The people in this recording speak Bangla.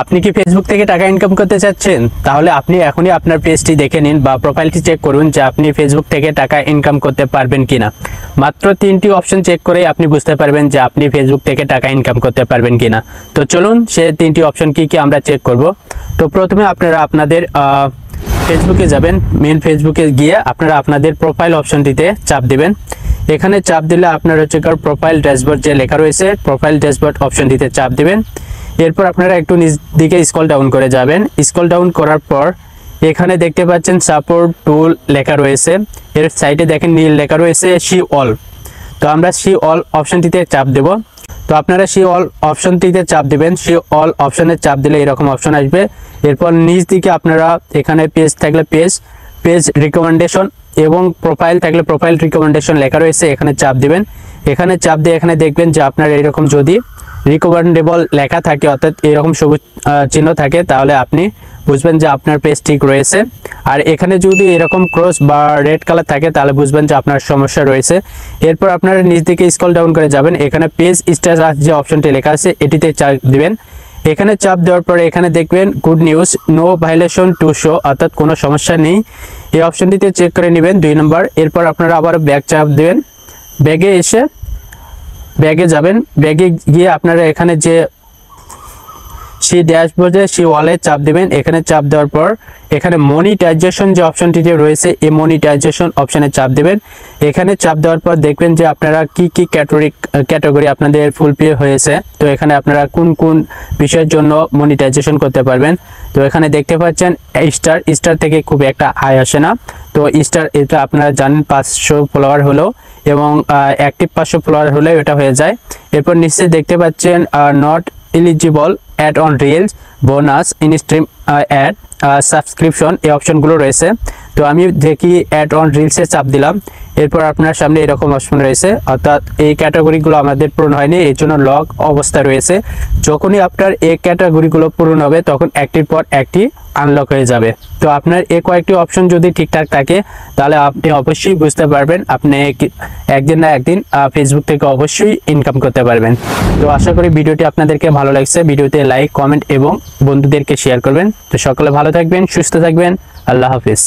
আপনি কি ফেসবুক থেকে টাকা ইনকাম করতে চাচ্ছেন? তাহলে আপনি এখনই আপনার পেজটি দেখে নিন বা প্রোফাইলটি চেক করুন যে আপনি ফেসবুক থেকে টাকা ইনকাম করতে পারবেন কিনা। মাত্র 3টি অপশন চেক করে আপনি বুঝতে পারবেন যে আপনি ফেসবুক থেকে টাকা ইনকাম করতে পারবেন কিনা। তো চলুন সে 3টি অপশন কি কি আমরা চেক করব। তো প্রথমে আপনারা আপনাদের ফেসবুকে যাবেন। মেন ফেসবুকে গিয়ে আপনারা আপনাদের প্রোফাইল অপশনটিতে চাপ দিবেন। এখানে চাপ দিলে আপনার হচ্ছে প্রোফাইল ড্যাশবোর্ড যে লেখা রয়েছে প্রোফাইল ড্যাশবোর্ড অপশনটিতে চাপ দিবেন। এরপর আপনারা একটু নিচ দিকে স্ক্রল ডাউন করে যাবেন। স্ক্রল ডাউন করার পর এখানে দেখতে পাচ্ছেন সাপোর্ট টুল লেখা রয়েছে। এর সাইডে দেখেন নীল লেখা রয়েছে সি অল। তো আমরা সি অল অপশনটিতে চাপ দেব। তো আপনারা সি অল অপশনটিতে চাপ দিবেন। সি অল অপশনে চাপ দিলে এরকম অপশন আসবে। এরপর নিচ দিকে আপনারা এখানে পেজ থাকলে পেজ রিকমেন্ডেশন এবং প্রোফাইল থাকলে প্রোফাইল রিকমেন্ডেশন লেখা রয়েছে, এখানে চাপ দিবেন। এখানে চাপ দিয়ে এখানে দেখবেন যে আপনার এরকম যদি রিকমেন্ডেবল লেখা থাকে অর্থাৎ এরকম সবুজ চিহ্ন থাকে তাহলে আপনি বুঝবেন যে আপনার পেজ ঠিক রয়েছে। আর এখানে যদি এরকম ক্রস বা রেড কালার থাকে তাহলে বুঝবেন যে আপনার সমস্যা রয়েছে। এরপর আপনারা নিচ দিকে স্ক্রল ডাউন করে যাবেন। এখানে পেজ স্ট্যাটাস যে অপশনটি লেখা আছে এটিতে চাপ দিবেন। এখানে চাপ দেওয়ার পরে এখানে দেখবেন good news, no violation to show, অর্থাৎ কোনো সমস্যা নেই। এই অপশনটিতে চেক করে নেবেন 2 নম্বর। এরপর আপনারা আবার ব্যাক চাপ দেবেন। ব্যাগে এসে ব্যাগে যাবেন। ব্যাগে গিয়ে আপনারা এখানে যে সেই ড্যাশবোর্ডে সেই ওয়ালে চাপ দিবেন। এখানে চাপ দেওয়ার পর এখানে মনিটাইজেশন যে অপশনটিতে রয়েছে এই মনিটাইজেশন অপশনে চাপ দিবেন। এখানে চাপ দেওয়ার পর দেখবেন যে আপনারা কি কি ক্যাটাগরি আপনাদের ফুলফিল হয়েছে। তো এখানে আপনারা কোন কোন বিষয়ের জন্য মনিটাইজেশন করতে পারবেন। তো এখানে দেখতে পাচ্ছেন স্টার থেকে খুব একটা আয় আসে না। তো স্টার এটা আপনারা জানেন 500 ফলোয়ার হলো এবং অ্যাক্টিভ 500 ফলোয়ার হলে এটা হয়ে যায়। এরপর নিচে দেখতে পাচ্ছেন not eligible ad on reels, bonus, instream ad, subscription এই অপশনগুলো রয়েছে। তো আমি দেখি অ্যাড অন রিলসে চাপ দিলাম। এরপর আপনার সামনে এরকম অপশন রয়েছে, অর্থাৎ এই ক্যাটাগরিগুলো আমাদের পূরণ হয়নি, এই জন্য লক অবস্থা রয়েছে। যখনই আপনার এই ক্যাটাগরিগুলো পূরণ হবে তখন একটির পর একটি আনলক হয়ে যাবে। তো আপনার এই কয়েকটি অপশন যদি ঠিকঠাক থাকে তাহলে আপনি অবশ্যই বুঝতে পারবেন আপনি একদিন না একদিন ফেসবুক থেকে অবশ্যই ইনকাম করতে পারবেন। তো আশা করি ভিডিওটি আপনাদেরকে ভালো লাগছে। ভিডিওতে লাইক, কমেন্ট এবং বন্ধুদেরকে শেয়ার করবেন। তো সকলে ভালো থাকবেন, সুস্থ থাকবেন। আল্লাহ হাফিজ।